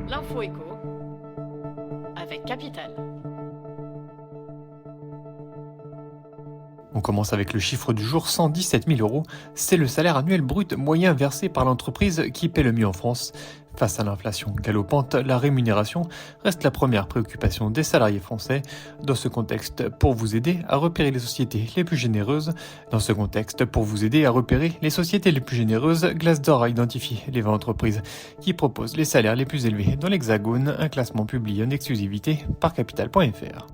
L'info éco avec Capital. On commence avec le chiffre du jour, 117 000 euros. C'est le salaire annuel brut moyen versé par l'entreprise qui paie le mieux en France. Face à l'inflation galopante, la rémunération reste la première préoccupation des salariés français. Dans ce contexte, pour vous aider à repérer les sociétés les plus généreuses, Glassdoor a identifié les 20 entreprises qui proposent les salaires les plus élevés dans l'Hexagone, un classement publié en exclusivité par Capital.fr.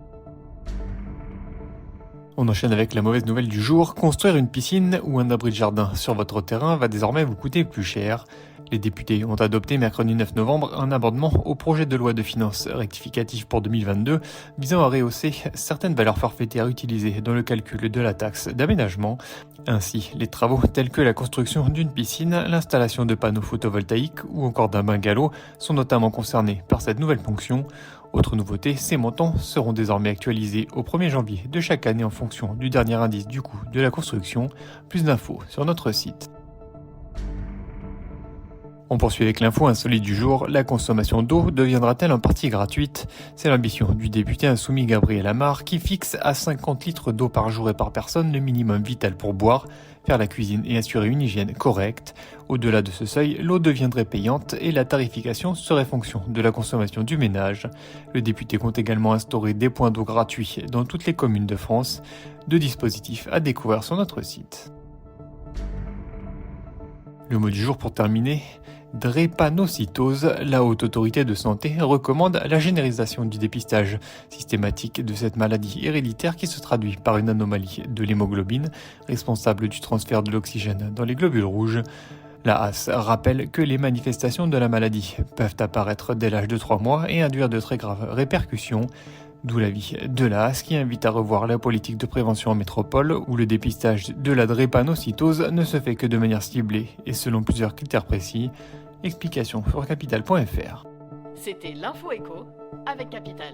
On enchaîne avec la mauvaise nouvelle du jour. Construire une piscine ou un abri de jardin sur votre terrain va désormais vous coûter plus cher. Les députés ont adopté mercredi 9 novembre un amendement au projet de loi de finances rectificatif pour 2022 visant à rehausser certaines valeurs forfaitaires utilisées dans le calcul de la taxe d'aménagement. Ainsi, les travaux tels que la construction d'une piscine, l'installation de panneaux photovoltaïques ou encore d'un bungalow sont notamment concernés par cette nouvelle ponction. Autre nouveauté, ces montants seront désormais actualisés au 1er janvier de chaque année en fonction du dernier indice du coût de la construction. Plus d'infos sur notre site. On poursuit avec l'info insolite du jour. La consommation d'eau deviendra-t-elle en partie gratuite ? C'est l'ambition du député insoumis Gabriel Amar qui fixe à 50 litres d'eau par jour et par personne le minimum vital pour boire, faire la cuisine et assurer une hygiène correcte. Au-delà de ce seuil, l'eau deviendrait payante et la tarification serait fonction de la consommation du ménage. Le député compte également instaurer des points d'eau gratuits dans toutes les communes de France. Deux dispositifs à découvrir sur notre site. Le mot du jour pour terminer. Drépanocytose, la Haute Autorité de Santé recommande la généralisation du dépistage systématique de cette maladie héréditaire qui se traduit par une anomalie de l'hémoglobine, responsable du transfert de l'oxygène dans les globules rouges. La HAS rappelle que les manifestations de la maladie peuvent apparaître dès l'âge de 3 mois et induire de très graves répercussions. D'où l'avis de la HAS qui invite à revoir la politique de prévention en métropole où le dépistage de la drépanocytose ne se fait que de manière ciblée et selon plusieurs critères précis. Explication sur Capital.fr. C'était l'info éco avec Capital.